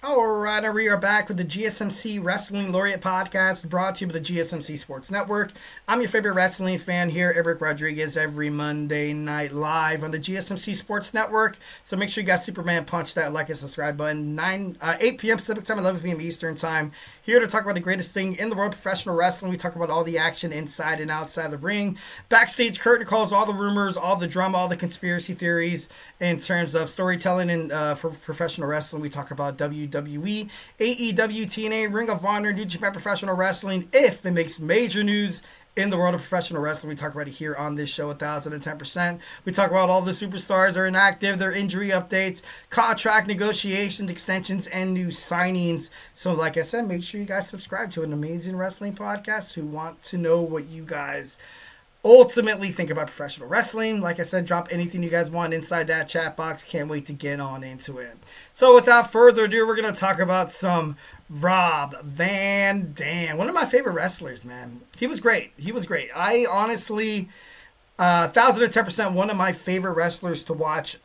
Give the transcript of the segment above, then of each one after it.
All right, we are back with the GSMC Wrestling Laureate podcast brought to you by the GSMC Sports Network. I'm your favorite wrestling fan here, Eric Rodriguez, every Monday night live on the GSMC Sports Network. So make sure you guys Superman punch that like and subscribe button. 8 p.m. Pacific time, 11 p.m. Eastern time. Here to talk about the greatest thing in the world of professional wrestling. We talk about all the action inside and outside the ring, backstage curtain calls, all the rumors, all the drama, all the conspiracy theories in terms of storytelling and for professional wrestling. We talk about WWE, AEW, TNA, Ring of Honor, New Japan Professional Wrestling. If it makes major news in the world of professional wrestling, we talk about it here on this show, 1010%. We talk about all the superstars are inactive, their injury updates, contract negotiations, extensions, and new signings. So like I said, make sure you guys subscribe to an amazing wrestling podcast who want to know what you guys ultimately think about professional wrestling. Like I said, drop anything you guys want inside that chat box. Can't wait to get on into it. So without further ado, we're going to talk about some Rob Van Dam. One of my favorite wrestlers, man. He was great. I honestly, 1010%, one of my favorite wrestlers to watch.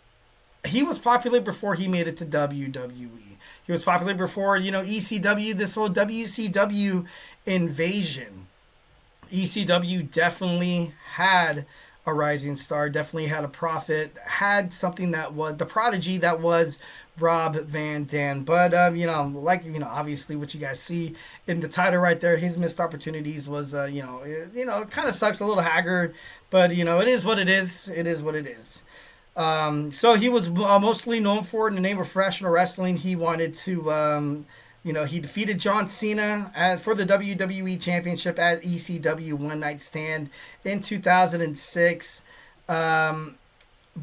He was popular before he made it to WWE. He was popular before, ECW, this whole WCW invasion. ECW definitely had a rising star, definitely had a prophet, had something that was the prodigy that was Rob Van Dam. But obviously what you guys see in the title right there, his missed opportunities was it kind of sucks, a little haggard, but it is what it is. It is what it is. So he was mostly known for, in the name of professional wrestling, he wanted to he defeated John Cena for the WWE Championship at ECW One Night Stand in 2006,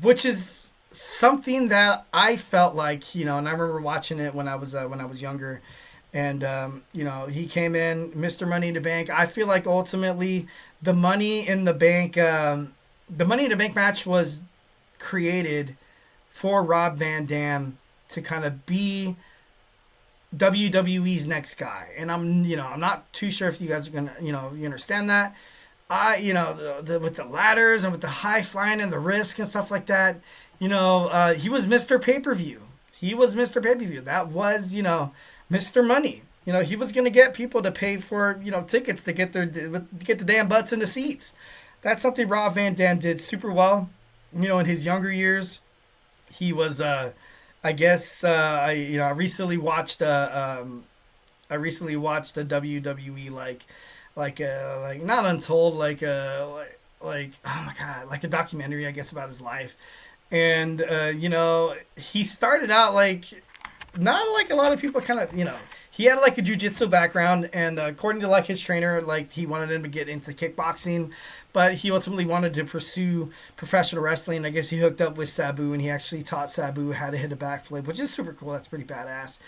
which is something that I felt like, and I remember watching it when I was younger, and he came in, Mr. Money in the Bank. I feel like ultimately the Money in the Bank match was created for Rob Van Dam to kind of be WWE's next guy. And I'm not too sure if you guys are gonna, you understand that. With the ladders and with the high flying and the risk and stuff like that, he was Mr. Pay-Per-View. He was Mr. Pay-Per-View. That was, Mr. Money. He was gonna get people to pay for, tickets to get the damn butts in the seats. That's something Rob Van Dam did super well. In his younger years, he was I guess I recently watched a WWE like not Untold, like oh my god, like a documentary, I guess, about his life. And he started out like not like a lot of people kind of, he had like a jiu-jitsu background, and according to like his trainer, like he wanted him to get into kickboxing, but he ultimately wanted to pursue professional wrestling. I guess he hooked up with Sabu, and he actually taught Sabu how to hit a backflip, which is super cool. That's pretty badass.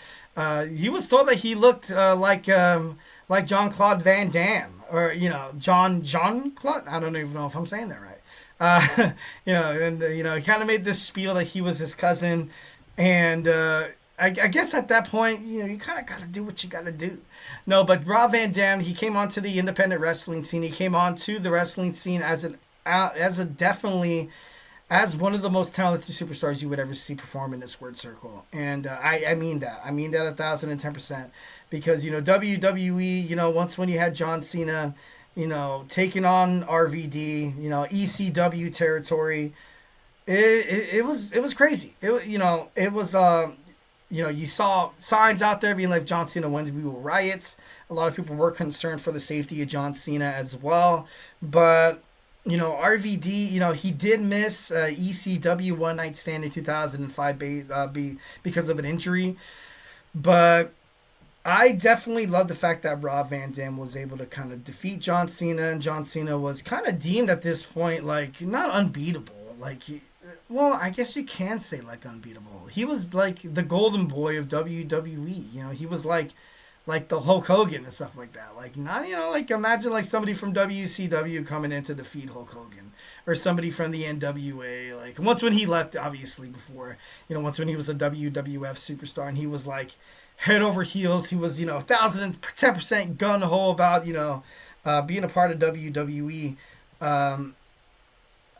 He was told that he looked like Jean-Claude Van Damme, or Jean-Claude. I don't even know if I'm saying that right. He kind of made this spiel that he was his cousin, and I guess at that point, you kind of got to do what you got to do. No, but Rob Van Dam, he came onto the independent wrestling scene. He came onto the wrestling scene as one of the most talented superstars you would ever see perform in this word circle. And I mean that. I mean that 1010%. Because, WWE, once when you had John Cena, taking on RVD, ECW territory, it was crazy. It was you saw signs out there being like, John Cena wins, we will riot. A lot of people were concerned for the safety of John Cena as well. But, RVD, he did miss ECW One Night Stand in 2005 because of an injury. But I definitely love the fact that Rob Van Dam was able to kind of defeat John Cena. And John Cena was kind of deemed at this point like not unbeatable. Well, I guess you can say like unbeatable. He was like the golden boy of WWE. He was like the Hulk Hogan and stuff like that. Like not, imagine like somebody from WCW coming in to defeat Hulk Hogan, or somebody from the NWA. Like once when he left, obviously before, once when he was a WWF superstar, and he was like head over heels. He was 1010% gun ho about being a part of WWE.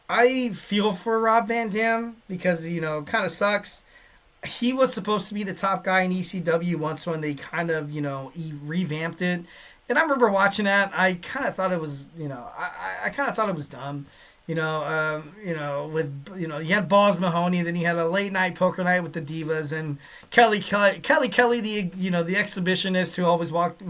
I feel for Rob Van Dam because, kind of sucks. he was supposed to be the top guy in ECW once when they kind of, revamped it. And I remember watching that. I kind of thought it was, I kind of thought it was dumb. You had Balls Mahoney, then you had a late night poker night with the Divas, and Kelly, the the exhibitionist who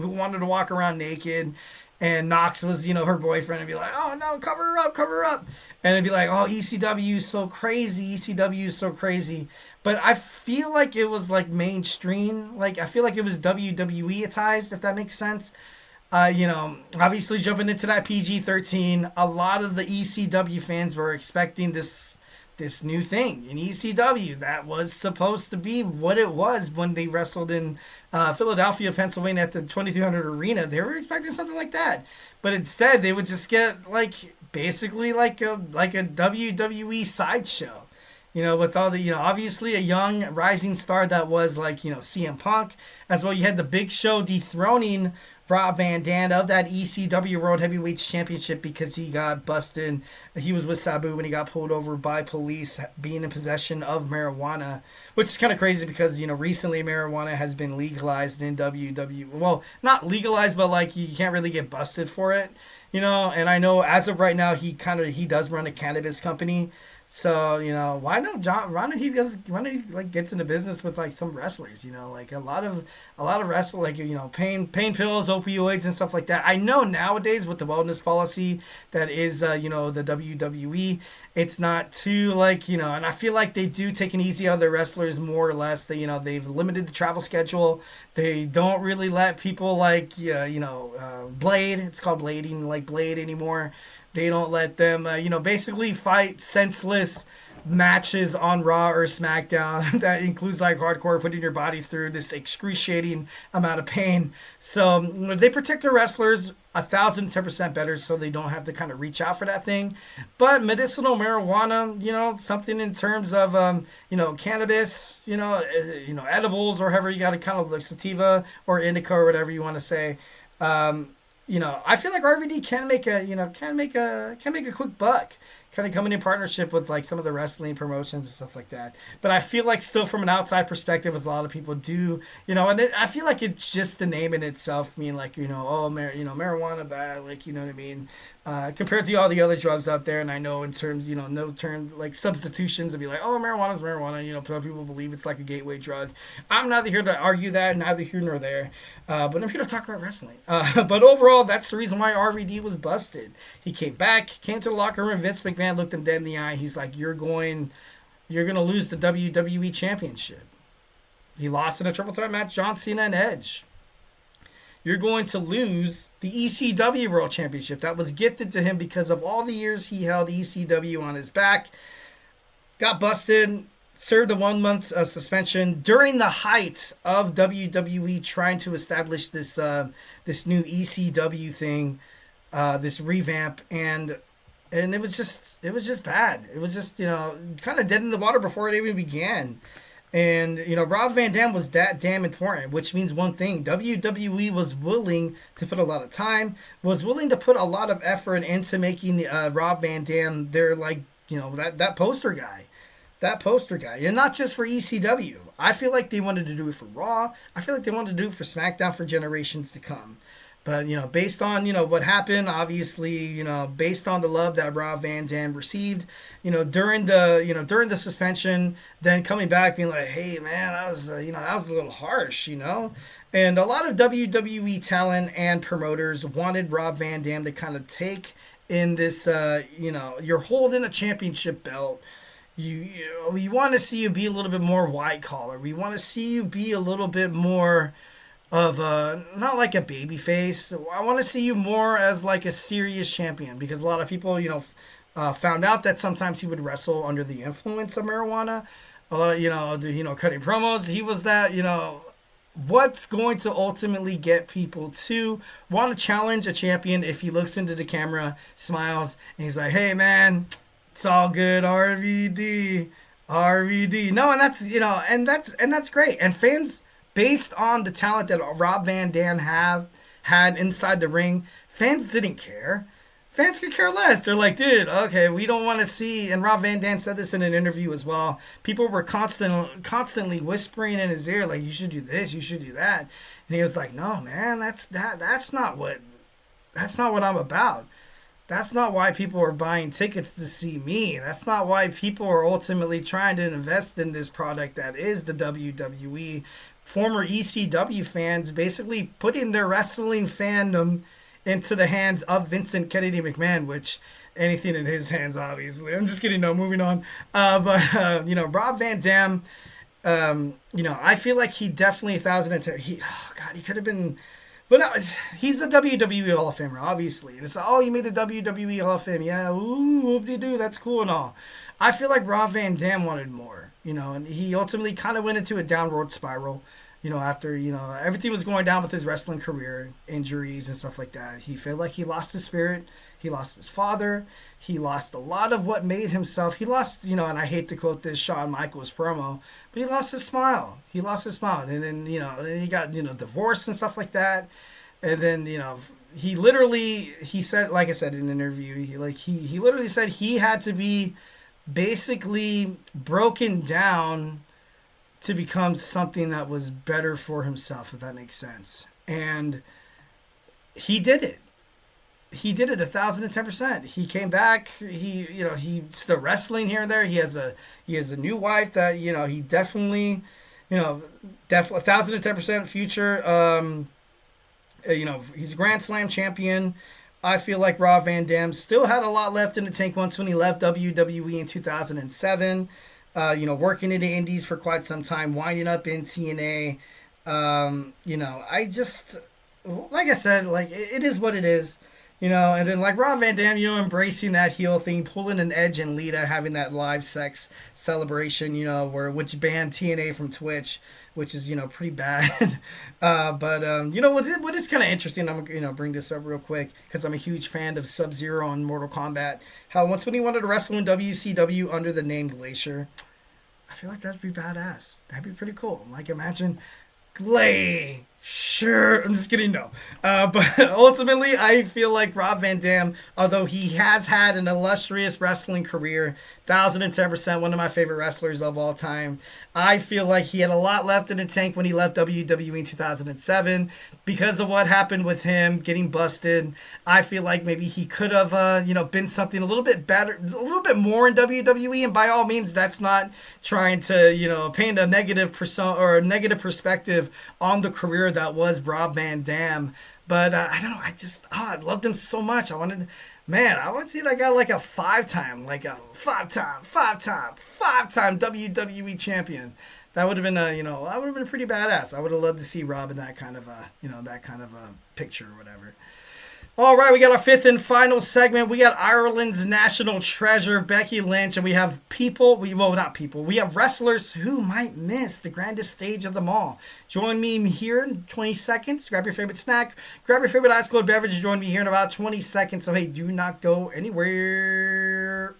wanted to walk around naked, and Knox was her boyfriend, and be like, oh no, cover her up, and it'd be like, oh, ECW is so crazy, ECW is so crazy, but I feel like it was like mainstream, like I feel like it was WWE-atized, if that makes sense. Obviously jumping into that PG-13, a lot of the ECW fans were expecting this new thing in ECW that was supposed to be what it was when they wrestled in Philadelphia, Pennsylvania at the 2300 Arena. They were expecting something like that, but instead they would just get basically like a WWE sideshow. With all the, obviously a young rising star that was CM Punk, as well. You had the Big Show dethroning Rob Van Dam of that ECW World Heavyweight Championship because he got busted. He was with Sabu when he got pulled over by police being in possession of marijuana, which is kind of crazy because, recently marijuana has been legalized in WWE. Well, not legalized, but you can't really get busted for it, and I know as of right now, he does run a cannabis company. So, why don't he gets into business with some wrestlers, a lot of wrestlers, pain pills, opioids and stuff like that. I know nowadays with the wellness policy that is, the WWE, it's not too and I feel like they do take it easy on their wrestlers more or less. They, they've limited the travel schedule. They don't really let people Blade, it's called blading, Blade anymore. They don't let them, basically fight senseless matches on Raw or SmackDown that includes hardcore, putting your body through this excruciating amount of pain. So they protect their wrestlers 1,010% better, so they don't have to kind of reach out for that thing. But medicinal marijuana, something in terms of cannabis, edibles, or however you got to kind of sativa or indica or whatever you want to say. I feel like RVD can make a quick buck, kind of coming in partnership with some of the wrestling promotions and stuff like that. But I feel like still from an outside perspective, as a lot of people do, and I feel like it's just the name in itself, marijuana bad, you know what I mean. Compared to all the other drugs out there, and I know in terms, no term substitutions, and be like, oh, marijuana's marijuana, people believe it's like a gateway drug. I'm neither here to argue that, neither here nor there, but I'm here to talk about wrestling. But overall, that's the reason why RVD was busted. He came to the locker room, Vince McMahon looked him dead in the eye. He's like, you're going to lose the WWE Championship. He lost in a triple threat match, John Cena and Edge. You're going to lose the ECW World Championship that was gifted to him because of all the years he held ECW on his back. Got busted, served a 1-month suspension during the height of WWE trying to establish this new ECW thing, this revamp, and it was just bad. It was just kind of dead in the water before it even began. And, Rob Van Dam was that damn important, which means one thing. WWE was willing to put a lot of time, was willing to put a lot of effort into making Rob Van Dam their, that poster guy. That poster guy. And not just for ECW. I feel like they wanted to do it for Raw. I feel like they wanted to do it for SmackDown for generations to come. But, based on, what happened, obviously, based on the love that Rob Van Dam received, during the suspension, then coming back being like, hey, man, that was a little harsh, And a lot of WWE talent and promoters wanted Rob Van Dam to kind of take in this, you're holding a championship belt. We want to see you be a little bit more white collar. We want to see you be a little bit more of not like a baby face. I want to see you more as a serious champion, because a lot of people found out that sometimes he would wrestle under the influence of marijuana. A lot of cutting promos, he was that what's going to ultimately get people to want to challenge a champion if he looks into the camera, smiles, and he's like, hey man, it's all good, RVD. No, and that's great. And fans, based on the talent that Rob Van Dam had inside the ring, fans didn't care. Fans could care less. They're like, dude, okay, we don't want to see. And Rob Van Dam said this in an interview as well. People were constantly whispering in his ear, like, you should do this, you should do that. And he was like, no, man, that's not what I'm about. That's not why people are buying tickets to see me. That's not why people are ultimately trying to invest in this product that is the WWE. Former ECW fans basically putting their wrestling fandom into the hands of Vincent Kennedy McMahon, which anything in his hands, obviously. I'm just kidding. No, moving on. Rob Van Dam, I feel like he definitely 1,010. He could have been. But no, he's a WWE Hall of Famer, obviously. And it's, oh, you made the WWE Hall of Fame. Yeah, ooh, whoop-de-doo, that's cool and all. I feel like Rob Van Dam wanted more, and he ultimately kind of went into a downward spiral, after, everything was going down with his wrestling career, injuries and stuff like that. He felt like he lost his spirit. He lost his father. He lost a lot of what made himself. He lost, and I hate to quote this Shawn Michaels promo, but he lost his smile. He lost his smile. And then, then he got, divorced and stuff like that. And then, he said, like I said in an interview, he literally said he had to be basically broken down to become something that was better for himself, if that makes sense. And he did it. He did it 1,010%. He came back. He's still wrestling here and there. He has a new wife that he definitely 1,010% future. He's a Grand Slam champion. I feel like Rob Van Dam still had a lot left in the tank once when he left WWE in 2007. Working in the Indies for quite some time, winding up in TNA. I just, like I said, like it is what it is. And then like Rob Van Dam, embracing that heel thing, pulling an Edge and Lita, having that live sex celebration, which banned TNA from Twitch, which is, pretty bad. What is kind of interesting, I'm going to bring this up real quick because I'm a huge fan of Sub-Zero on Mortal Kombat. How once when he wanted to wrestle in WCW under the name Glacier, I feel like that'd be badass. That'd be pretty cool. Like imagine Glacier. Sure, I'm just kidding. No, but ultimately, I feel like Rob Van Dam, although he has had an illustrious wrestling career, 1,010%, one of my favorite wrestlers of all time. I feel like he had a lot left in the tank when he left WWE in 2007 because of what happened with him getting busted. I feel like maybe he could have, been something a little bit better, a little bit more in WWE. And by all means, that's not trying to, paint a negative persona or a negative perspective on the career that was Rob Van Dam. But I don't know. I loved him so much. I want to see that guy like a five-time WWE champion. That would have been pretty badass. I would have loved to see Rob in that kind of a picture or whatever. All right, we got our fifth and final segment. We got Ireland's national treasure, Becky Lynch, and we have we have wrestlers who might miss the grandest stage of them all. Join me here in 20 seconds. Grab your favorite snack, grab your favorite ice cold beverage, and join me here in about 20 seconds. So, hey, do not go anywhere.